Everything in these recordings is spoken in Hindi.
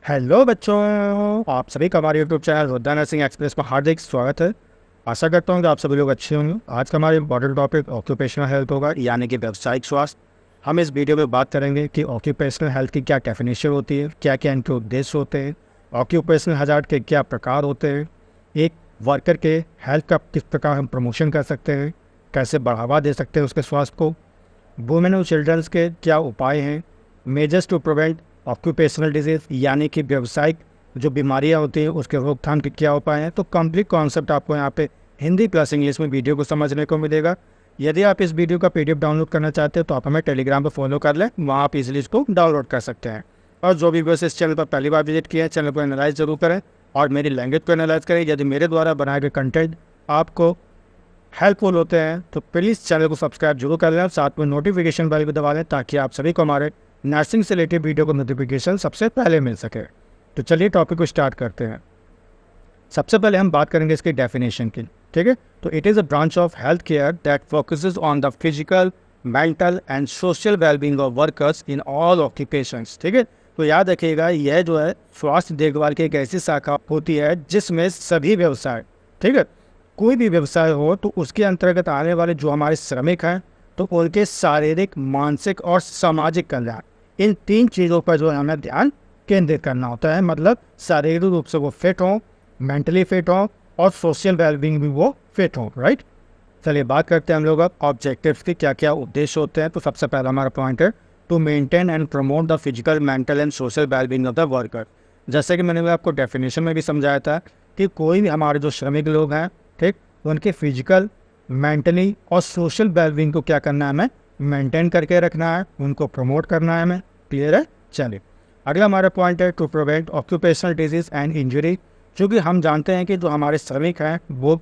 हेलो बच्चों, आप सभी का हमारे यूट्यूब चैनल होदा नर्सिंग एक्सप्रेस में हार्दिक स्वागत है। आशा करता हूँ कि आप सभी लोग अच्छे होंगे। आज का हमारा इंपॉर्टेंट टॉपिक ऑक्यूपेशनल हेल्थ होगा, यानी कि व्यावसायिक स्वास्थ्य। हम इस वीडियो में बात करेंगे कि ऑक्यूपेशनल हेल्थ की क्या डेफिनेशन होती है, क्या क्या इनके उद्देश्य होते हैं, ऑक्यूपेशनल हजार्ड के क्या प्रकार होते हैं, एक वर्कर के हेल्थ का किस प्रकार हम प्रमोशन कर सकते हैं, कैसे बढ़ावा दे सकते हैं उसके स्वास्थ्य को, वुमेन और चिल्ड्रंस के क्या उपाय हैं, measures to prevent occupational disease यानी कि व्यावसायिक जो बीमारियां होती हैं उसके रोकथाम के क्या उपाय हैं। तो कंप्लीट कॉन्सेप्ट आपको यहाँ पे हिंदी प्लस इंग्लिश में वीडियो को समझने को मिलेगा। यदि आप इस वीडियो का पीडीएफ डाउनलोड करना चाहते हैं तो आप हमें टेलीग्राम पर फॉलो कर लें, वहाँ आप इजीली इसको डाउनलोड कर सकते हैं। और जो भी व्यूअर्स इस चैनल पर पहली बार विजिट किए हैं, चैनल को एनालाइज जरूर करें और मेरी लैंग्वेज को एनालाइज करें। यदि मेरे द्वारा बनाए गए कंटेंट आपको हेल्पफुल होते हैं तो प्लीज़ चैनल को सब्सक्राइब जरूर कर लें और साथ में नोटिफिकेशन बेल भी दबा लें, ताकि आप सभी को हमारे नर्सिंग से रिलेटेड वीडियो को नोटिफिकेशन सबसे पहले मिल सके। तो चलिए टॉपिक को स्टार्ट करते हैं। सबसे पहले हम बात करेंगे इसकी डेफिनेशन की, ठीक है। तो it is a branch of health care that focuses on the physical, mental and social wellbeing of workers in all occupations, ठीक है। तो याद रखिएगा, यह जो है स्वास्थ्य देखभाल की एक ऐसी शाखा होती है जिसमें सभी व्यवसाय, ठीक है, कोई भी व्यवसाय हो तो उसके अंतर्गत आने वाले जो हमारे श्रमिक हैं तो उनके शारीरिक, मानसिक और सामाजिक कल्याण, इन तीन चीज़ों पर जो है हमें ध्यान केंद्रित करना होता है। मतलब शारीरिक रूप से वो फिट हों, मेंटली फिट हों और सोशल वेलबींग भी वो फिट हों, राइट। चलिए बात करते हैं हम लोग अब ऑब्जेक्टिव्स के क्या क्या उद्देश्य होते हैं। तो सबसे पहला हमारा पॉइंट है to maintain and promote the physical, mental and social wellbeing of the worker. जैसे कि मैंने आपको डेफिनेशन में भी समझाया था कि कोई भी हमारे जो श्रमिक लोग हैं, ठीक, उनके फिजिकल, मेंटली और सोशल वेलबींग को क्या करना है, हमें मेंटेन करके रखना है, उनको प्रमोट करना है हमें। क्लियर है। चलिए अगला हमारा पॉइंट है to prevent occupational disease and injury. क्योंकि हम जानते हैं कि जो हमारे श्रमिक हैं वो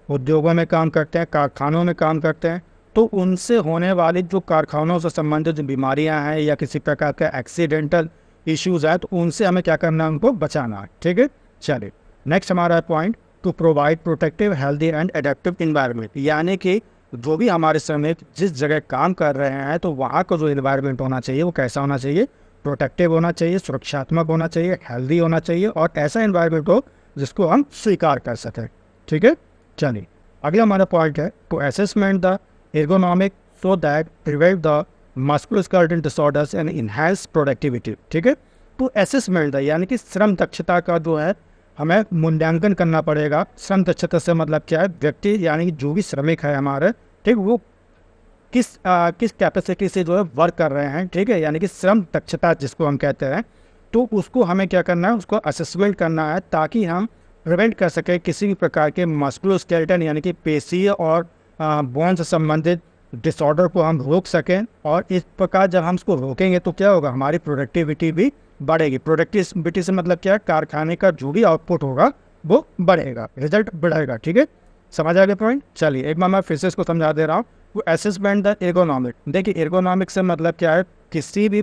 उद्योगों में काम करते हैं, कारखानों में काम करते हैं, तो उनसे होने वाली जो कारखानों से संबंधित जो बीमारियां हैं या किसी प्रकार का एक्सीडेंटल इश्यूज है तो उनसे हमें क्या करना है, उनको बचाना है, ठीक है। चलिए नेक्स्ट हमारा point two provide protective, healthy and adaptive environment, यानी कि जो भी हमारे श्रमिक जिस जगह काम कर रहे हैं तो वहाँ का जो इन्वायरमेंट होना चाहिए वो कैसा होना चाहिए, प्रोटेक्टिव होना चाहिए, सुरक्षात्मक होना चाहिए, हेल्दी होना चाहिए और ऐसा इन्वायरमेंट हो जिसको हम स्वीकार कर सकें, ठीक है। चलिए अगला हमारा पॉइंट है to assessment the ergonomic so that prevent the musculoskeletal disorders and enhance productivity, ठीक है। टू असेसमेंट द यानी कि श्रम दक्षता का जो है हमें मूल्यांकन करना पड़ेगा। श्रम दक्षता से मतलब क्या है, व्यक्ति यानी कि जो भी श्रमिक है हमारे, ठीक, वो किस कैपेसिटी से जो है वर्क कर रहे हैं, ठीक है, यानी कि श्रम दक्षता जिसको हम कहते हैं, तो उसको हमें क्या करना है, उसको असेसमेंट करना है ताकि हम प्रिवेंट कर सकें किसी भी प्रकार के मस्कुलोस्केलेटल यानी कि पेशीय और बोन से संबंधित डिसऑर्डर को हम रोक सकें। और इस प्रकार जब हम उसको रोकेंगे तो क्या होगा, हमारी प्रोडक्टिविटी भी बढ़ेगी। प्रोडक्टिविटी से मतलब क्या है, कारखाने का जो भी आउटपुट होगा वो बढ़ेगा, रिजल्ट बढ़ेगा, ठीक है। समझ आ गया पॉइंट। चलिए एक बार मैं फिर से इसको समझा दे रहा हूँ। वो असेसमेंट द एर्गोनॉमिक, देखिए एर्गोनॉमिक से मतलब क्या है, किसी भी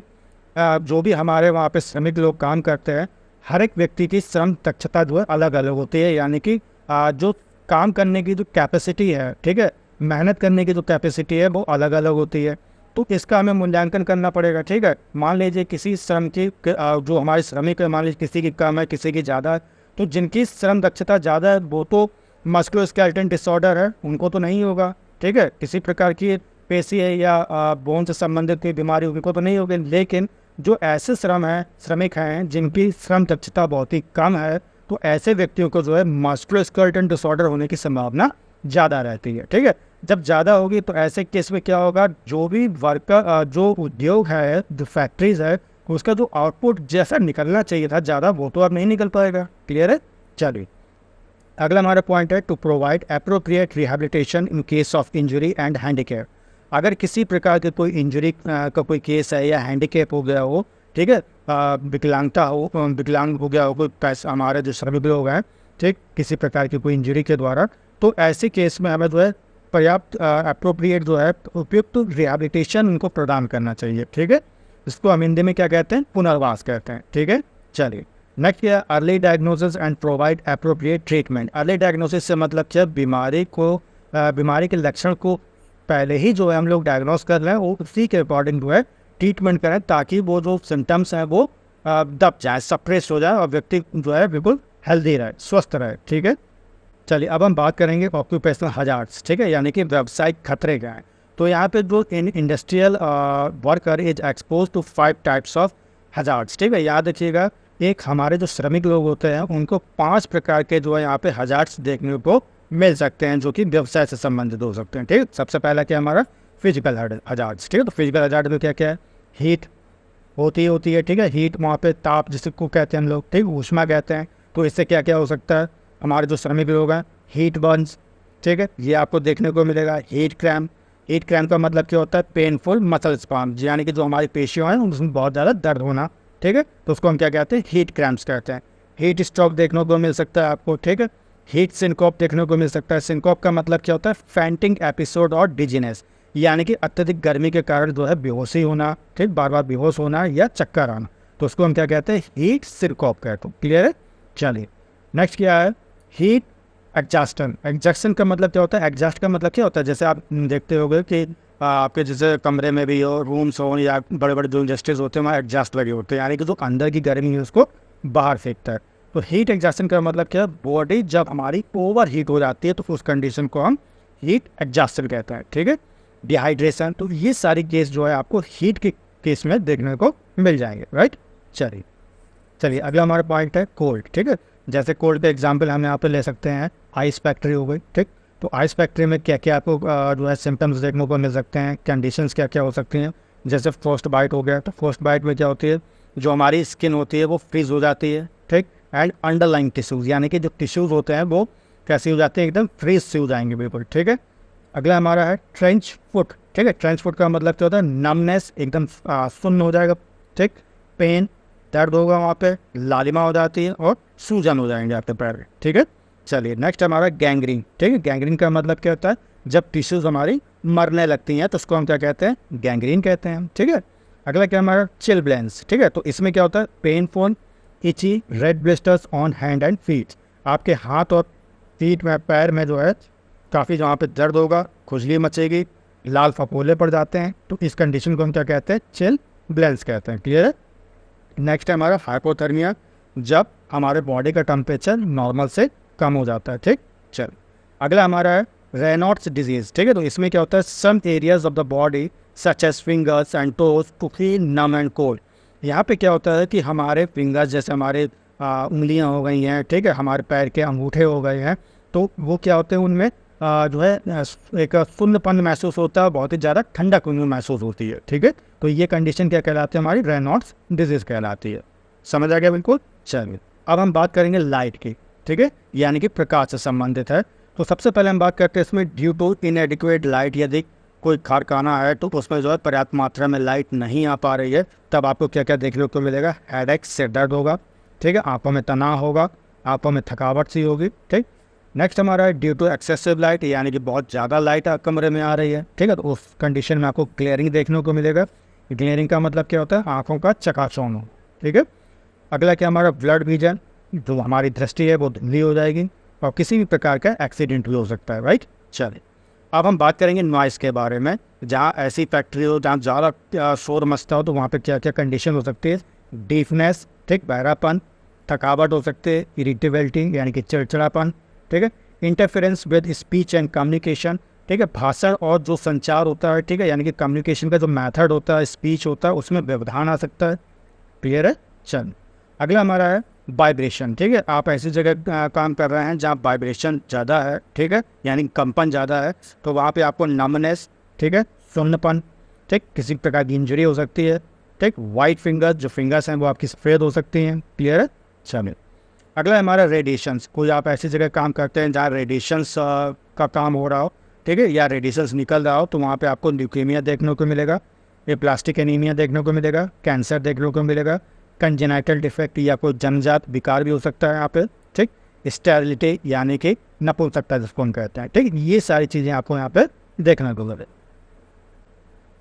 जो भी हमारे वहाँ पे श्रमिक लोग काम करते हैं, हर एक व्यक्ति की श्रम दक्षता जो है अलग अलग होती है, यानी कि जो काम करने की जो कैपेसिटी है, ठीक है, मेहनत करने की जो कैपेसिटी है वो अलग अलग होती है। तो इसका हमें मूल्यांकन करना पड़ेगा, ठीक है। मान लीजिए किसी श्रम की जो हमारे श्रमिक है, मान लीजिए किसी की कम है, किसी की ज़्यादा है, तो जिनकी श्रम दक्षता ज़्यादा है वो तो मस्कुलोस्केलेटल डिसऑर्डर है, उनको तो नहीं होगा, ठीक है। किसी प्रकार की पेशी है या बोन से संबंधित कोई बीमारी उनको तो नहीं होगी। लेकिन जो ऐसे श्रमिक हैं जिनकी श्रम दक्षता बहुत ही कम है, तो ऐसे व्यक्तियों को जो है मस्कुलोस्केलेटल डिसऑर्डर होने की संभावना ज़्यादा रहती है, ठीक है। जब ज़्यादा होगी तो ऐसे केस में क्या होगा, जो भी वर्कर, जो उद्योग है, जो फैक्ट्रीज है, उसका जो आउटपुट जैसा निकलना चाहिए था ज़्यादा, वो तो अब नहीं निकल पाएगा। क्लियर है। चलिए अगला हमारा पॉइंट है to provide appropriate rehabilitation in case of injury and handicap. अगर किसी प्रकार के कोई इंजरी का कोई केस है या हैंडीकैप हो गया हो, ठीक है, विकलांगता हो, विकलांग हो गया हो कोई, हमारे जो श्रमिक लोग हैं, ठीक, किसी प्रकार की कोई इंजरी के द्वारा, तो ऐसे केस में हमें जो है पर्याप्त अप्रोप्रिएट जो है उपयुक्त रिहेबिलिटेशन उनको प्रदान करना चाहिए, ठीक है। इसको हम हिंदी में क्या कहते हैं, पुनर्वास कहते हैं, ठीक है। चलिए नेक्स्ट क्या, early diagnosis and provide appropriate treatment. Early diagnosis से मतलब क्या, बीमारी के लक्षण को पहले ही जो है हम लोग डायग्नोस कर लें और उसी के अकॉर्डिंग जो है ट्रीटमेंट करें, ताकि वो जो सिम्टम्स हैं वो दब जाए, सप्रेस हो जाए और व्यक्ति जो है बिल्कुल हेल्दी रहे, स्वस्थ रहे। ठीक है, चलिए अब हम बात करेंगे ऑक्यूपेशनल हजार्ड्स। ठीक है, यानी कि व्यावसायिक खतरे क्या हैं। तो यहाँ पे जो industrial worker is expose to 5 types of hazards. ठीक है, याद रखिएगा, एक हमारे जो श्रमिक लोग होते हैं उनको 5 प्रकार के जो है यहाँ पे हजार्ड्स देखने को मिल सकते हैं जो कि व्यवसाय से संबंधित हो सकते हैं। ठीक है, सबसे पहला क्या हमारा फिजिकल हजार्ड्स। ठीक है, तो फिजिकल हजार्ड में क्या क्या है, हीट होती है। ठीक है, हीट वहाँ पे ताप जिसको कहते हैं हम लोग, ठीक, ऊष्मा कहते हैं। तो इससे क्या क्या हो सकता है, हमारे जो श्रमिक लोग हैं, हीट बर्न्स। ठीक है, ये आपको देखने को मिलेगा। हीट क्रैम्प, हीट क्रैम्प का मतलब क्या होता है, पेनफुल मसल स्पाज्म, यानी कि जो हमारी पेशियाँ हैं उसमें बहुत ज़्यादा दर्द होना। ठीक है, तो उसको हम क्या कहते हैं, हीट क्रैम्प्स कहते हैं। हीट स्ट्रोक देखने को मिल सकता है आपको। ठीक है, हीट सिनकोप देखने को मिल सकता है। सिनकोप का मतलब क्या होता है, फैंटिंग एपिसोड और डिजीनेस, यानी कि अत्यधिक गर्मी के कारण जो है बेहोशी होना, ठीक, बार बार बेहोश होना या चक्कर आना, तो उसको हम क्या कहते हैं, हीट सिनकोप कहते हैं। क्लियर है। चलिए नेक्स्ट क्या है, हीट एग्जॉस्टन। एग्जॉस्टन का मतलब क्या होता है, एग्जॉस्ट का मतलब क्या होता है, जैसे आप देखते होंगे कि आपके जैसे कमरे में भी हो, रूम्स हो या बड़े बड़े जो इंडस्ट्रीज होते हैं वहाँ एग्जॉस्ट लगे होते हैं, यानी कि जो अंदर की गर्मी है उसको बाहर फेंकता है। तो हीट एग्जॉस्टन का मतलब क्या है, बॉडी जब हमारी ओवर हीट हो जाती है तो उस कंडीशन को हम हीट एग्जॉस्टन कहते हैं। ठीक है, डिहाइड्रेशन, तो ये सारी केस जो है आपको हीट के केस में देखने को मिल जाएंगे। राइट, चलिए अगला हमारा पॉइंट है कोल्ड। ठीक है, जैसे कोल्ड पे एग्जांपल हम यहाँ पे ले सकते हैं, आइस फैक्ट्री हो गई। ठीक, तो आइस फैक्ट्री में क्या क्या आपको जो है सिम्टम्स देखने को मिल सकते हैं, कंडीशंस क्या क्या हो सकती हैं। जैसे फ्रोस्ट बाइट हो गया, तो फ्रोस्ट बाइट में क्या होती है, जो हमारी स्किन होती है वो फ्रीज हो जाती है। ठीक, एंड अंडरलाइन टिश्यूज़, यानी कि जो टिश्यूज़ होते हैं वो कैसे हो जाते हैं, एकदम फ्रीज से हो जाएंगे बिल्कुल। ठीक है, अगला हमारा है ट्रेंच फुट। ठीक है, ट्रेंच फुट का मतलब क्या होता है, नमनेस, एकदम सुन्न हो जाएगा। ठीक, पेन, दर्द होगा वहाँ पे, लालिमा हो जाती है और सूजन हो जाएंगे आपके पैर। ठीक है, चलिए नेक्स्ट हमारा गैंग्रीन। ठीक है, गैंग्रीन का मतलब क्या होता है, जब टिश्यूज हमारी मरने लगती हैं तो उसको हम क्या कहते हैं, गैंग्रीन कहते हैं। ठीक है, अगला क्या हमारा चिलब्लेंस। ठीक है, तो इसमें क्या होता है, painful itchy red blisters on hand and feet, आपके हाथ और फीट में, पैर में जो है काफ़ी जहाँ पे दर्द होगा, खुजली मचेगी, लाल फपोले पड़ जाते हैं, तो इस कंडीशन को हम क्या कहते हैं, चिलब्लेंस कहते हैं। क्लियर है। नेक्स्ट है हमारा हाइपोथर्मिया, जब हमारे बॉडी का टेम्परेचर नॉर्मल से कम हो जाता है। ठीक, चल अगला हमारा है रेनॉल्ड्स डिजीज़। ठीक है, तो इसमें क्या होता है, some areas of the body such as fingers and toes to feel numb and cold. यहाँ पे क्या होता है कि हमारे फिंगर्स, जैसे हमारे उंगलियाँ हो गई हैं, ठीक है, हमारे पैर के अंगूठे हो गए हैं, तो वो क्या होते हैं, उनमें जो है एक सुन्नपन महसूस होता है, बहुत ही ज़्यादा ठंडक उनमें महसूस होती है। ठीक है, तो ये कंडीशन क्या कहलाती है, हमारी रेनॉल्ड्स डिजीज़ कहलाती है। समझ आ गया बिल्कुल। चलिए अब हम बात करेंगे लाइट की। ठीक है, यानी कि प्रकाश से संबंधित है। तो सबसे पहले हम बात करते हैं इसमें ड्यू टू इनएडिक्वेट लाइट, यदि कोई कारखाना है तो उसमें जो है पर्याप्त मात्रा में लाइट नहीं आ पा रही है, तब आपको क्या क्या देखने को मिलेगा, हेडेक, सिर दर्द होगा। ठीक है, आंखों में तनाव होगा, आंखों में थकावट सी होगी। ठीक, नेक्स्ट हमारा है ड्यू टू एक्सेसिव लाइट, यानी कि बहुत ज़्यादा लाइट कमरे में आ रही है। ठीक है, तो उस कंडीशन में आपको ग्लेयरिंग देखने को मिलेगा। ग्लेयरिंग का मतलब क्या होता है, आंखों का चकाचौंध हो। ठीक है, अगला क्या हमारा ब्लड विजन, जो हमारी दृष्टि है वो धुंधली हो जाएगी और किसी भी प्रकार का एक्सीडेंट भी हो सकता है। राइट, चलिए अब हम बात करेंगे नॉइस के बारे में। जहाँ ऐसी फैक्ट्री हो जहाँ ज़्यादा शोर मचता हो तो वहाँ पे क्या क्या कंडीशन हो सकती है, डीफनेस, ठीक, बहरापन, थकावट हो सकती है, इरिटेबिलिटी यानी कि चिड़चिड़ापन। ठीक है, interference with speech and communication. ठीक है, भाषण और जो संचार होता है, ठीक है, यानी कि कम्युनिकेशन का जो मेथड होता है, स्पीच होता है, उसमें व्यवधान आ सकता है। क्लियर है। चल अगला हमारा है वाइब्रेशन। ठीक है, आप ऐसी जगह काम कर रहे हैं जहाँ वाइब्रेशन ज़्यादा है, ठीक है, यानी कंपन ज़्यादा है, तो वहाँ पे आपको नमनेस, ठीक है, सुन्नपन, ठीक, किसी प्रकार की इंजरी हो सकती है। ठीक, वाइट फिंगर्स, जो फिंगर्स हैं वो आपकी सफ़ेद हो सकती हैं। क्लियर है। चलिए अगला है हमारा रेडिएशंस। कोई आप ऐसी जगह काम करते हैं जहाँ रेडिएशंस का काम हो रहा हो, ठीक है, या रेडिएशंस निकल रहा हो, तो वहाँ पे आपको ल्यूकेमिया देखने को मिलेगा, ये प्लास्टिक एनीमिया देखने को मिलेगा, कैंसर देखने को मिलेगा, कंजेनाइटल डिफेक्ट या कोई जन्मजात विकार भी हो सकता है यहाँ पे। ठीक, स्टेरिलिटी यानी कि नपुंसकता जिसको हम कहते हैं। ठीक, ये सारी चीज़ें आपको यहाँ पे देखने को मिले।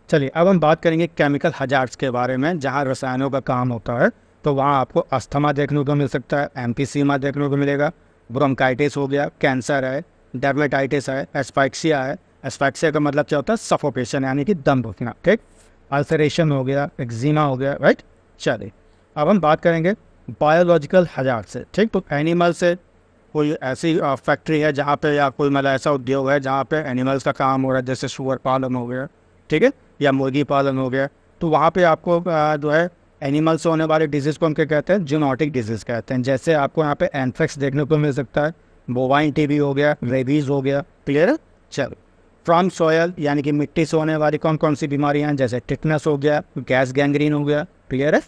चलिए अब हम बात करेंगे केमिकल हजार्ड्स के बारे में। जहाँ रसायनों का काम होता है तो वहाँ आपको अस्थमा देखने को मिल सकता है, एम्फीसीमा देखने को मिलेगा, ब्रोंकाइटिस हो गया, कैंसर है, डर्मेटाइटिस है, एस्फाइक्सिया है। एस्फाइक्सिया का मतलब क्या होता है, सफोकेशन यानी कि दम घुटना। ठीक, अल्सरेशन हो गया, एक्जिमा हो गया। राइट, चलिए अब हम बात करेंगे बायोलॉजिकल हजार्ड से, ठीक। तो एनिमल से कोई ऐसी फैक्ट्री है जहाँ पे, या कोई मतलब ऐसा उद्योग है जहाँ पे एनिमल्स का काम हो रहा है, जैसे सुअर पालन हो गया, ठीक है, या मुर्गी पालन हो गया, तो वहाँ पे आपको जो है एनिमल से होने वाले डिजीज़ को हम क्या कहते हैं, जूनोटिक डिजीज़ कहते हैं। जैसे आपको यहाँ पे एंथ्रेक्स देखने को मिल सकता है, बोवाइन टीबी हो गया, रेबीज़ हो गया, क्लियर है। चलो, फ्रॉम सॉयल यानी कि मिट्टी से होने वाली कौन कौन सी बीमारियाँ हैं, जैसे टिटनस हो गया, गैस गैंग्रीन हो गया, क्लियर है।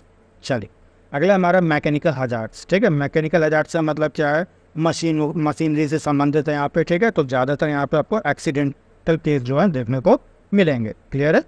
चलिए अगला हमारा मैकेनिकल हजार्ड्स, ठीक है। मैकेनिकल हजार्ड्स का मतलब क्या है, मशीनरी से संबंधित है यहाँ पे, ठीक है। तो ज़्यादातर यहाँ पे आपको एक्सीडेंटल केस जो है देखने को मिलेंगे, क्लियर है।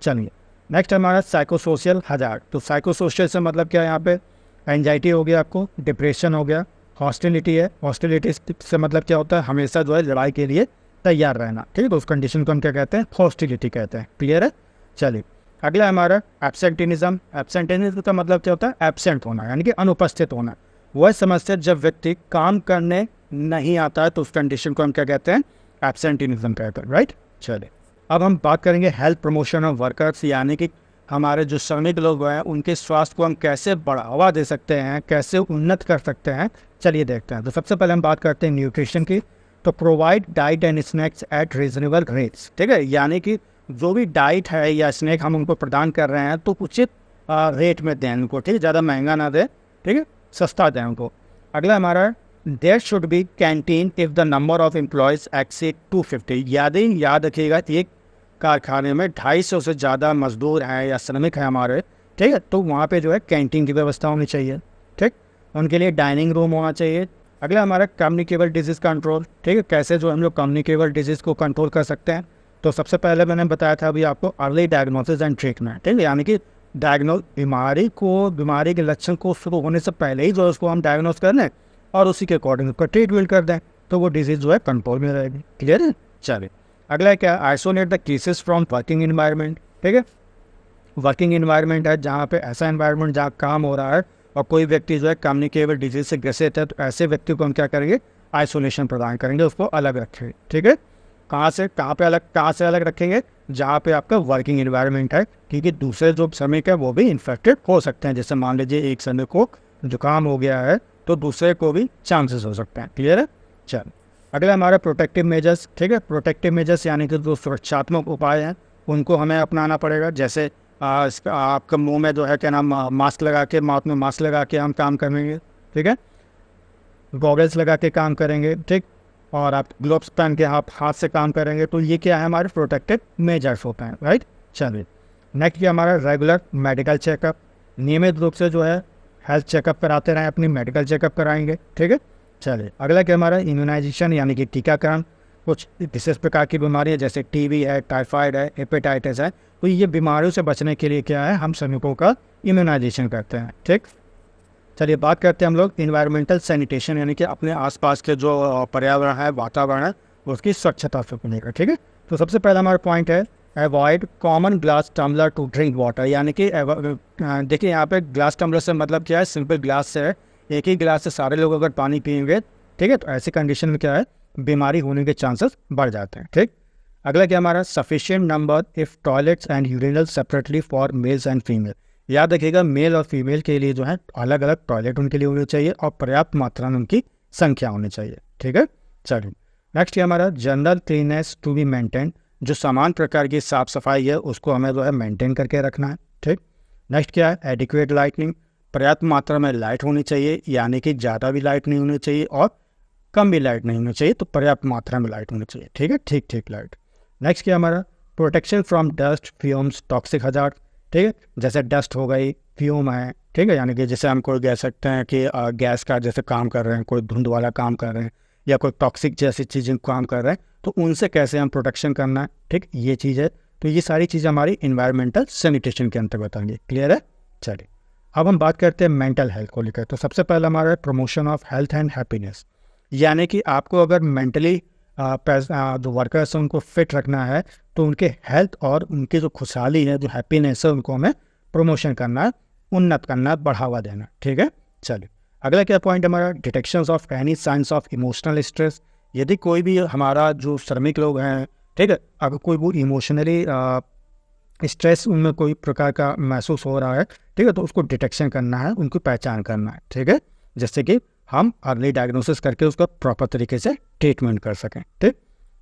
चलिए नेक्स्ट हमारा साइकोसोशल हजार्ड। तो साइकोसोशल से मतलब क्या है, यहाँ पे एंजाइटी हो गया, आपको डिप्रेशन हो गया, हॉस्टिलिटी है। हॉस्टिलिटी से मतलब क्या होता है, हमेशा जो है लड़ाई के लिए तैयार रहना, ठीक है। तो उस कंडीशन को हम क्या कहते हैं, हॉस्टिलिटी कहते हैं, क्लियर है। चलिए अगला हमारा एब्सेंटिनिज्म। एब्सेंटिनिज्म का मतलब क्या होता है, एब्सेंट होना यानी कि अनुपस्थित होना। वह समस्या जब व्यक्ति काम करने नहीं आता है तो उस कंडीशन को हम क्या कहते हैं, एब्सेंटिनिज्म कहते हैं, राइट। चलिए अब हम बात करेंगे हेल्थ प्रमोशन ऑफ वर्कर्स, यानी कि हमारे जो श्रमिक लोग हैं उनके स्वास्थ्य को हम कैसे बढ़ावा दे सकते हैं, कैसे उन्नत कर सकते हैं, चलिए देखते हैं। तो सबसे पहले हम बात करते हैं न्यूट्रिशन की। तो provide diet and snacks eight reasonable rates, ठीक है। यानी कि जो भी डाइट है या स्नैक हम उनको प्रदान कर रहे हैं तो उचित रेट में दें उनको, ठीक है, ज़्यादा महंगा ना दें, ठीक है, सस्ता दें उनको। अगला हमारा there should be canteen if the number of employees exceed 250। याद रखिएगा, एक कारखाने में 250 से ज़्यादा मजदूर हैं या श्रमिक हैं हमारे, ठीक है, तो वहाँ पे जो है कैंटीन की व्यवस्था होनी चाहिए, ठीक। उनके लिए डाइनिंग रूम होना चाहिए। अगला हमारा कम्युनिकेबल डिजीज़ कंट्रोल, ठीक है, कैसे जो हम लोग कम्युनिकेबल डिजीज़ को कंट्रोल कर सकते हैं। तो सबसे पहले मैंने बताया था अभी आपको अर्ली डायग्नोसिस एंड ट्रीटमेंट, ठीक है, यानी कि बीमारी के लक्षण को शुरू होने से पहले ही जो उसको हम डायग्नोस कर लें और उसी के अकॉर्डिंग उसका ट्रीटमेंट कर दें तो वो डिजीज़ जो है कंट्रोल में रहेगी, क्लियर है। चलिए अगला क्या, isolate the cases from working environment, ठीक है। वर्किंग इन्वायरमेंट है जहाँ पे ऐसा इन्वायरमेंट जहाँ काम हो रहा है और कोई व्यक्ति जो है कम्युनिकेबल डिजीज से ग्रसित है, तो ऐसे व्यक्ति को हम क्या करेंगे, आइसोलेशन प्रदान करेंगे, उसको अलग रखेंगे, ठीक है। कहाँ से अलग रखेंगे, जहाँ पे आपका वर्किंग इन्वायरमेंट है, क्योंकि दूसरे जो श्रमिक है वो भी इन्फेक्टेड हो सकते हैं। जैसे मान लीजिए एक श्रमिक को जुकाम हो गया है तो दूसरे को भी चांसेस हो सकते हैं, क्लियर है। चल अगला हमारा प्रोटेक्टिव मेजर्स, ठीक है। प्रोटेक्टिव मेजर्स यानी कि जो सुरक्षात्मक उपाय हैं उनको हमें अपनाना पड़ेगा। जैसे आपका मुंह में जो है क्या नाम, मास्क लगा के, माउथ में मास्क लगा के हम काम करेंगे, ठीक है, गॉगल्स लगा के काम करेंगे, ठीक, और आप ग्लोव्स पहन के हाथ से काम करेंगे। तो ये क्या है, हमारे प्रोटेक्टिव मेजर्स होते हैं, राइट। चलिए नेक्स्ट ये हमारा रेगुलर मेडिकल चेकअप, नियमित रूप से जो है हेल्थ चेकअप कराते रहें, अपनी मेडिकल चेकअप कराएंगे, ठीक है। चलिए अगला क्या हमारा इम्यूनाइजेशन यानी कि टीकाकरण। कुछ विशेष प्रकार की बीमारियाँ जैसे टीबी है, टाइफाइड है, हेपेटाइटिस है, तो ये बीमारियों से बचने के लिए क्या है, हम श्रमिकों का इम्यूनाइजेशन करते हैं, ठीक। चलिए बात करते हैं हम लोग इन्वायरमेंटल सैनिटेशन यानी कि अपने आसपास के जो पर्यावरण है, वातावरण है, उसकी स्वच्छता से बनेगा, ठीक है। तो सबसे पहला हमारा पॉइंट है avoid common glass tumbler to drink water, यानी कि देखिए यहाँ पे ग्लास टम्बलर से मतलब क्या है, सिंपल ग्लास से है, एक ही गिलास से सारे लोग अगर पानी पिएंगे, ठीक है, तो ऐसी कंडीशन में क्या है, बीमारी होने के चांसेस बढ़ जाते हैं, ठीक। अगला क्या हमारा sufficient number if toilets and urinal separately for mails and female. याद रखिएगा मेल और फीमेल के लिए जो है अलग अलग टॉयलेट उनके लिए होने चाहिए और पर्याप्त मात्रा में उनकी संख्या होनी चाहिए, ठीक है। चलिए नेक्स्ट ये हमारा general cleanliness to be maintain, जो समान प्रकार की साफ सफाई है उसको हमें जो है मेंटेन करके रखना है, ठीक। नेक्स्ट क्या है एडिक्वेट लाइटनिंग, पर्याप्त मात्रा में लाइट होनी चाहिए, यानी कि ज़्यादा भी लाइट नहीं होनी चाहिए और कम भी लाइट नहीं होनी चाहिए, तो पर्याप्त मात्रा में लाइट होनी चाहिए, ठीक है, ठीक लाइट। नेक्स्ट क्या हमारा protection from dust fumes toxic hazard, ठीक है, जैसे डस्ट हो गई, फ्यूम है, ठीक है, यानी कि जैसे हम कोई कह सकते हैं कि गैस का जैसे काम कर रहे हैं, कोई धुंध वाला काम कर रहे हैं या कोई टॉक्सिक जैसी चीज़ें काम कर रहे हैं, तो उनसे कैसे हम प्रोटेक्शन करना है, ठीक, ये चीज़ है। तो ये सारी चीज़ें हमारी इन्वायरमेंटल सैनिटेशन के अंतर्गत आएंगी, क्लियर है। चलिए अब हम बात करते हैं मेंटल हेल्थ को लेकर। तो सबसे पहला हमारा है promotion of health and happiness, यानी कि आपको अगर मेंटली जो वर्कर्स हैं उनको फिट रखना है तो उनके हेल्थ और उनकी जो खुशहाली है, जो हैप्पीनेस है, उनको हमें प्रमोशन करना है, उन्नत करना है, बढ़ावा देना, ठीक है। चलिए अगला क्या पॉइंट हमारा detections of any science of emotional stress. यदि कोई भी हमारा जो श्रमिक लोग हैं, ठीक है, अगर कोई वो इमोशनली स्ट्रेस उनमें कोई प्रकार का महसूस हो रहा है, ठीक है, तो उसको डिटेक्शन करना है, उनको पहचान करना है, ठीक है, जिससे कि हम अर्ली डायग्नोसिस करके उसका प्रॉपर तरीके से ट्रीटमेंट कर सकें। ठीक,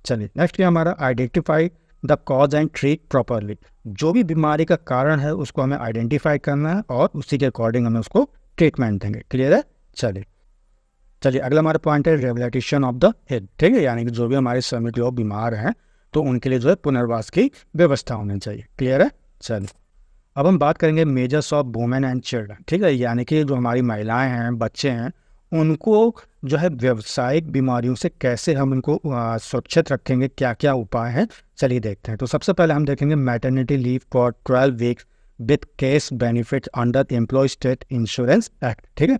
चलिए नेक्स्ट है हमारा identify the cause and treat properly. जो भी बीमारी का कारण है उसको हमें आइडेंटिफाई करना है और उसी के अकॉर्डिंग हमें उसको ट्रीटमेंट देंगे। क्लियर है? चलिए अगला हमारा पॉइंट है रिहेबिलिटेशन ऑफ द हेड। ठीक है, यानी कि जो भी हमारे श्रमिक लोग बीमार हैं तो उनके लिए जो है पुनर्वास की व्यवस्था होनी चाहिए। क्लियर है? चलिए अब हम बात करेंगे measures of women and children. ठीक है, यानी कि जो हमारी महिलाएं हैं, बच्चे हैं, उनको जो है व्यावसायिक बीमारियों से कैसे हम उनको सुरक्षित रखेंगे, क्या क्या उपाय हैं, चलिए देखते हैं। तो सबसे पहले हम देखेंगे maternity leave for 12 weeks with case benefit under employ state insurance act. ठीक है,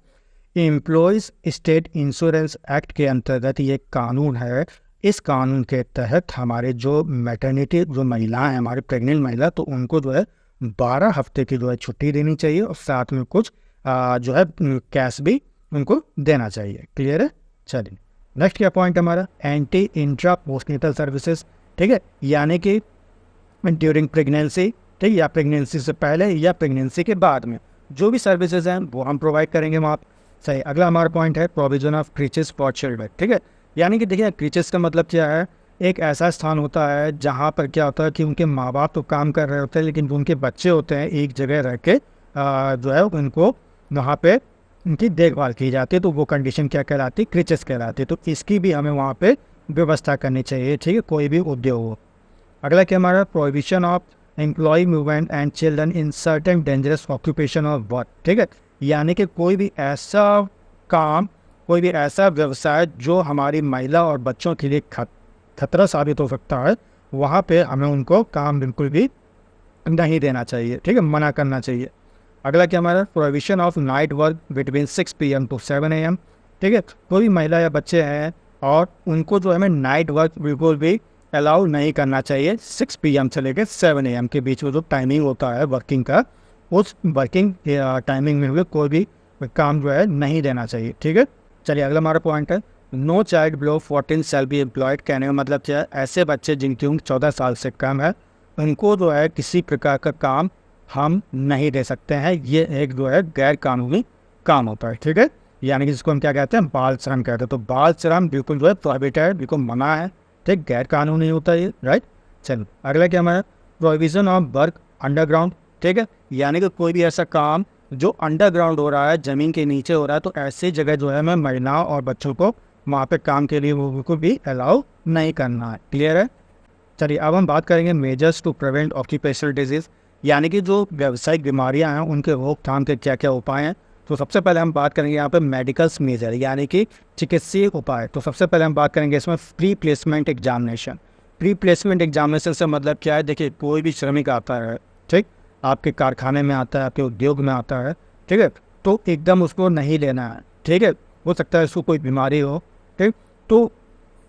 एम्प्लॉयज स्टेट इंश्योरेंस एक्ट के अंतर्गत ये कानून है। इस कानून के तहत हमारे जो मैटरनिटी जो महिलाएं हैं, हमारी प्रेग्नेंट महिला, तो उनको जो है 12 हफ्ते की जो है छुट्टी देनी चाहिए और साथ में कुछ जो है कैश भी उनको देना चाहिए। क्लियर है? चलिए नेक्स्ट क्या पॉइंट हमारा एंटी इंट्रा पोस्टनेटल सर्विसेज। ठीक है, यानी कि ड्यूरिंग प्रेगनेंसी, ठीक, या प्रेगनेंसी से पहले या प्रेगनेंसी के बाद में जो भी सर्विसेज हैं वो हम प्रोवाइड करेंगे वहाँ पर। सही, अगला हमारा पॉइंट है प्रोविजन ऑफ क्रीचेस फॉर चिल्ड्रन। ठीक है, यानी कि देखिए क्रीचेस का मतलब क्या है, एक ऐसा स्थान होता है जहाँ पर क्या होता है कि उनके माँ बाप तो काम कर रहे होते हैं लेकिन उनके बच्चे होते हैं एक जगह रह के जो है उनको वहाँ पे उनकी देखभाल की जाती है, तो वो कंडीशन क्या कहलाती है, क्रीचेस कहलाती है। तो इसकी भी हमें वहाँ पे व्यवस्था करनी चाहिए। ठीक है, कोई भी उद्योग हो। अगला क्या हमारा prohibition of employ movement and children in certain dangerous occupation of work. ठीक है, यानी कि कोई भी ऐसा काम, कोई भी ऐसा व्यवसाय जो हमारी महिला और बच्चों के लिए खतरा साबित हो सकता है, वहाँ पे हमें उनको काम बिल्कुल भी नहीं देना चाहिए। ठीक है, मना करना चाहिए। अगला क्या हमारा prohibition of night work between 6 PM to 7 AM। ठीक है, कोई भी महिला या बच्चे हैं और उनको जो हमें नाइट वर्क बिल्कुल भी अलाउ नहीं करना चाहिए। 6 PM से लेकर 7 AM के बीच में जो टाइमिंग होता है वर्किंग का, उस वर्किंग टाइमिंग में हुए कोई भी काम जो है नहीं देना चाहिए। ठीक है, चलिए अगला हमारा पॉइंट है no child below 14 shall be employed. कहने का मतलब क्या है, ऐसे बच्चे जिनकी उम्र 14 साल से कम है उनको जो है किसी प्रकार का काम हम नहीं दे सकते हैं। ये एक जो है गैर कानूनी काम होता है। ठीक है, यानी कि जिसको हम क्या कहते हैं, बाल श्रम कहते हैं। तो बाल श्रम बिल्कुल जो है प्रोहिबिटेड है, बिल्कुल मना है। ठीक, गैर कानूनी होता है ये, राइट। चलो अगला क्या हमारा प्रोहिबिशन ऑफ वर्क अंडरग्राउंड। ठीक है, यानी कि कोई भी ऐसा काम जो अंडरग्राउंड हो रहा है, ज़मीन के नीचे हो रहा है, तो ऐसी जगह जो है हमें महिलाओं और बच्चों को वहाँ पे काम के लिए वो बिल्कुल भी अलाउ नहीं करना है। क्लियर है? चलिए अब हम बात करेंगे measures to prevent occupational disease, यानी कि जो व्यावसायिक बीमारियां हैं उनके रोकथाम के क्या क्या उपाय हैं। तो सबसे पहले हम बात करेंगे यहाँ पे मेडिकल्स मेजर, यानी कि चिकित्सीय उपाय। तो सबसे पहले हम बात करेंगे इसमें pre placement examination. Pre placement examination से मतलब क्या है, देखिए कोई भी श्रमिक आता है, ठीक, आपके कारखाने में आता है, आपके उद्योग में आता है, ठीक है, तो एकदम उसको नहीं लेना है। ठीक है, हो सकता है उसको कोई बीमारी हो, ठीक, तो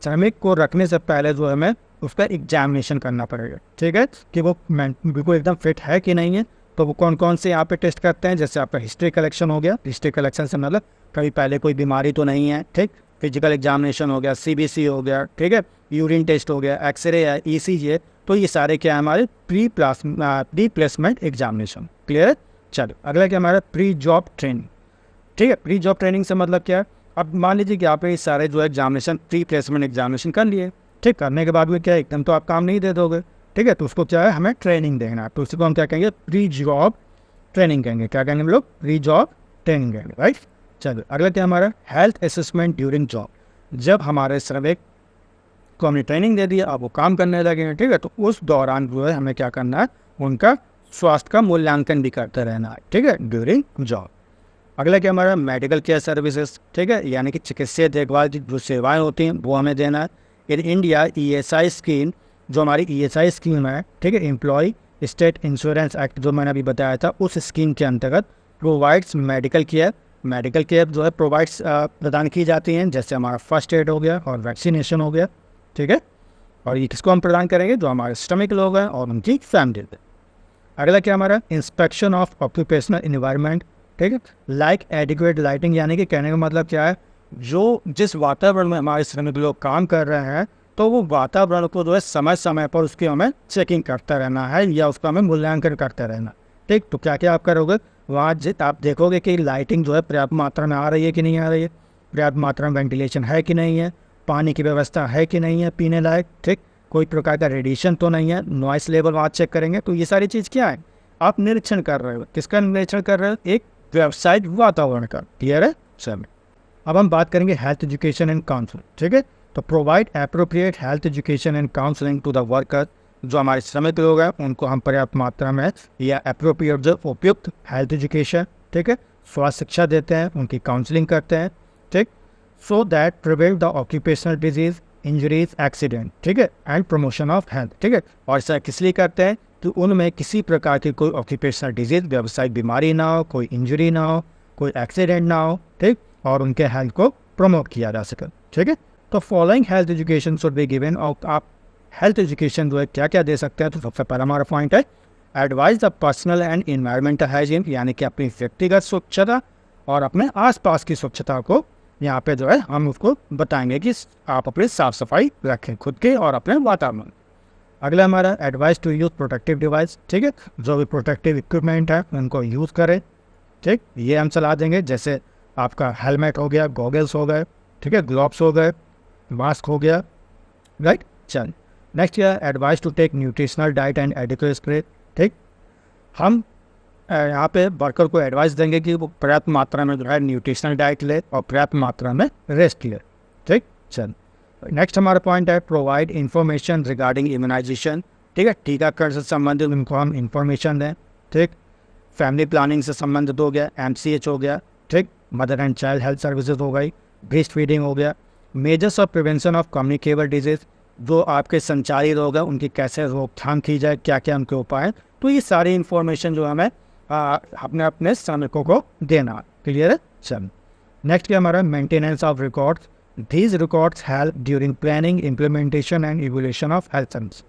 श्रमिक को रखने से पहले जो है हमें उसका एग्जामिनेशन करना पड़ेगा। ठीक है, कि वो बिल्कुल एकदम फिट है कि नहीं है। तो वो कौन कौन से यहाँ पे टेस्ट करते हैं, जैसे आपका हिस्ट्री कलेक्शन हो गया। हिस्ट्री कलेक्शन से मतलब कभी पहले कोई बीमारी तो नहीं है। ठीक, फिजिकल एग्जामिनेशन हो गया, CBC हो गया, ठीक है, यूरिन टेस्ट हो गया, एक्सरे है, ECG है। तो ये सारे क्या है हमारे प्री प्लेसमेंट एग्जामिनेशन। क्लियर है? चलो अगला क्या हमारा प्री जॉब ट्रेनिंग। ठीक है, प्री जॉब ट्रेनिंग से मतलब क्या है, अब मान लीजिए कि आप ये सारे जो है एग्जामिनेशन, प्री प्लेसमेंट एग्जामिनेशन कर लिए, ठीक, करने के बाद में क्या एकदम तो आप काम नहीं दे दोगे। ठीक है, तो उसको क्या है हमें ट्रेनिंग देना है। तो उसी को हम क्या कहेंगे, प्री जॉब ट्रेनिंग कहेंगे। क्या कहेंगे हम लोग, प्री जॉब ट्रेनिंग कहेंगे, राइट। चलो अगला क्या हमारा हेल्थ असेसमेंट ड्यूरिंग जॉब। जब हमारे श्रमिक को हमने ट्रेनिंग दे दिया, अब वो काम करने लगेंगे, ठीक है, तो उस दौरान जो है हमें क्या करना है, उनका स्वास्थ्य का मूल्यांकन भी करते रहना है। ठीक है, ड्यूरिंग जॉब। अगला क्या हमारा मेडिकल केयर सर्विसेज। ठीक है, यानी कि चिकित्सीय देखभाल की जो सेवाएं होती हैं वो हमें देना है। इन इंडिया ESI स्कीम, जो हमारी ESI स्कीम है, ठीक है, एम्प्लॉय स्टेट इंश्योरेंस एक्ट जो मैंने अभी बताया था, उस स्कीम के अंतर्गत provides medical care. Medical care जो है प्रोवाइड्स प्रदान की जाती हैं, जैसे हमारा फर्स्ट एड हो गया और वैक्सीनेशन हो गया। ठीक है, और ये किसको हम प्रदान करेंगे, जो हमारे श्रमिक लोग हैं और उनकी फैमिली। अगला क्या हमारा इंस्पेक्शन ऑफ ऑक्यूपेशनल इन्वायरमेंट। ठीक है, लाइक एडिक्वेट लाइटिंग, यानी कि कहने का मतलब क्या है, जो जिस वातावरण में हमारे श्रमिक लोग काम कर रहे हैं, तो वो वातावरण को जो है समय समय पर उसकी हमें चेकिंग करता रहना है या उसका हमें मूल्यांकन करते रहना। ठीक, तो क्या क्या आप करोगे, वहाँ आप देखोगे कि लाइटिंग जो है पर्याप्त मात्रा में आ रही है कि नहीं आ रही है, पर्याप्त मात्रा में वेंटिलेशन है कि नहीं है, पानी की व्यवस्था है कि नहीं है पीने लायक, ठीक, कोई प्रकार का रेडिएशन तो नहीं है, नॉइस लेवल वहाँ चेक करेंगे। तो ये सारी चीज़ क्या है, आप निरीक्षण कर रहे हो। किसका निरीक्षण कर रहे हो, एक व्यावसायिक वातावरण का। क्लियर है सब। अब हम बात करेंगे हेल्थ एजुकेशन एंड काउंसलिंग। ठीक है, तो provide appropriate health education and counselling to the worker. जो हमारे श्रमिक लोग हैं उनको हम पर्याप्त मात्रा में या अप्रोप्रिएट जो उपयुक्त हेल्थ एजुकेशन, ठीक है, स्वास्थ्य शिक्षा देते हैं, उनकी काउंसलिंग करते हैं। ठीक, सो that prevent the occupational disease, injuries, accident, ठीक है, एंड प्रमोशन ऑफ हेल्थ। ठीक है, और ऐसा किस लिए करते हैं कि उनमें किसी प्रकार की कोई ऑक्यूपेशनल डिजीज, व्यावसायिक बीमारी ना हो, कोई इंजरी ना हो, कोई एक्सीडेंट ना हो, ठीक, और उनके हेल्थ को प्रमोट किया जा सके। ठीक है, तो following health education should be given. और आप हेल्थ एजुकेशन जो है क्या क्या दे सकते हैं, तो सबसे पहला हमारा पॉइंट है advise the personal and environmental hygiene, यानी कि अपनी व्यक्तिगत स्वच्छता और अपने आसपास की स्वच्छता को यहाँ पे जो है हम उसको बताएंगे कि आप अपनी साफ सफाई रखें खुद के और अपने वातावरण। अगला हमारा advice to use protective device. ठीक है, जो भी प्रोटेक्टिव इक्विपमेंट है उनको यूज़ करें। ठीक, ये हम सलाह देंगे, जैसे आपका हेलमेट हो गया, गॉगल्स हो गए, ठीक है, ग्लव्स हो गए, मास्क हो गया, राइट। चल next year advice to take nutritional diet and adequate spray. ठीक, हम यहाँ पे वर्कर को एडवाइस देंगे कि वो पर्याप्त मात्रा में जो है न्यूट्रिशनल डाइट ले और पर्याप्त मात्रा में रेस्ट ले। ठीक, चल नेक्स्ट हमारा पॉइंट है प्रोवाइड इंफॉर्मेशन रिगार्डिंग इम्यूनाइजेशन। ठीक है, टीकाकरण से संबंधित उनको हम इंफॉर्मेशन दें। ठीक, फैमिली प्लानिंग से संबंधित हो गया, MCH हो गया, ठीक, mother and child health services हो गई, ब्रेस्ट फीडिंग हो गया, measures of prevention of communicable disease, जो आपके संचारी रोग है उनकी कैसे रोकथाम की जाए, क्या क्या उनके उपाय हैं। तो ये सारी इन्फॉर्मेशन जो हमें अपने अपने श्रमिकों को देना। क्लियर है। चल नेक्स्ट क्या हमारा maintenance of records. These records help during planning, implementation and evolution of health service.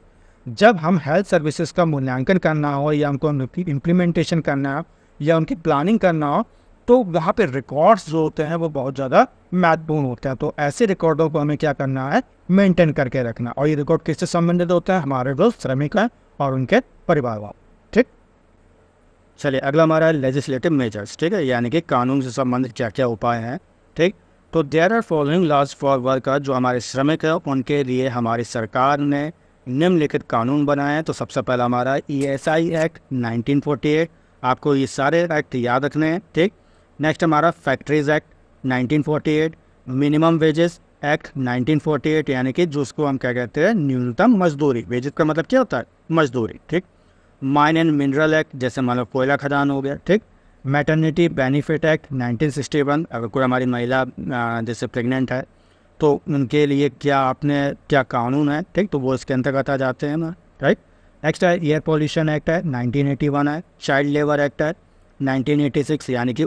जब हम हेल्थ सर्विसेज का मूल्यांकन करना हो या उनको इम्प्लीमेंटेशन करना हो या उनकी प्लानिंग करना हो, तो वहाँ पे रिकॉर्ड्स जो होते हैं वो बहुत ज़्यादा महत्वपूर्ण होते हैं। तो ऐसे रिकॉर्डों को हमें क्या करना है, मेंटेन करके रखना। और ये रिकॉर्ड किससे संबंधित होते हैं, हमारे जो श्रमिक हैं और उनके परिवार वाले। ठीक, चलिए अगला हमारा है लेजिस्लेटिव मेजर्स। ठीक है, यानी कि कानून से संबंधित क्या क्या उपाय हैं। ठीक, तो there are following laws for worker. जो हमारे श्रमिक है उनके लिए हमारी सरकार ने निम्नलिखित कानून बनाए हैं। तो सबसे पहला हमारा ESI एक्ट 1948। आपको ये सारे एक्ट याद रखने हैं। ठीक, नेक्स्ट हमारा factories act 1948, minimum wages act 1948, यानी कि जिसको हम क्या कहते हैं, न्यूनतम मजदूरी। वेजेस का मतलब क्या होता है, मजदूरी। ठीक, माइन एंड मिनरल एक्ट, जैसे मान लो कोयला खदान हो गया। ठीक, मैटरनिटी बेनिफिट एक्ट 1961। अगर कोई हमारी महिला जैसे प्रेग्नेंट है तो उनके लिए क्या कानून है। ठीक, तो वो इसके अंतर्गत आ जाते हैं ना। राइट, नेक्स्ट है एयर पॉल्यूशन एक्ट है 1981 है। चाइल्ड लेबर एक्ट है 1986, यानी कि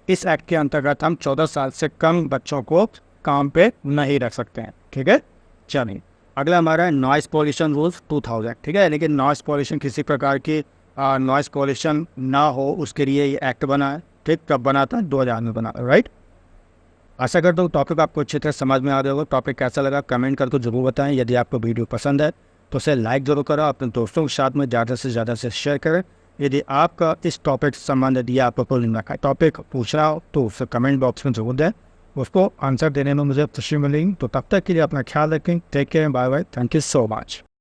इस एक्ट के अंतर्गत हम 14 साल से कम बच्चों को काम पे नहीं रख सकते हैं। ठीक है, चलिए अगला हमारा है नॉइस पॉल्यूशन रूल्स 2000। ठीक है, यानी कि नॉइस पॉल्यूशन, किसी प्रकार की नॉइस पॉल्यूशन ना हो उसके लिए ये एक्ट बना है। ठीक, कब बना था, 2000 में बना। राइट, आशा करता हूँ टॉपिक आपको अच्छी तरह समझ में आ रहा होगा। टॉपिक कैसा लगा कमेंट करके जरूर बताएं। यदि आपको वीडियो पसंद है तो उसे लाइक जरूर करो, अपने दोस्तों के साथ में ज़्यादा से ज़्यादा से शेयर करें। यदि आपका इस टॉपिक से संबंधित या आपको कोई टॉपिक पूछना हो तो उसे कमेंट बॉक्स में जरूर दें, उसको आंसर देने में मुझे खुशी मिलेगी। तो तब तक के लिए अपना ख्याल रखें। Take care, bye bye, thank you so much.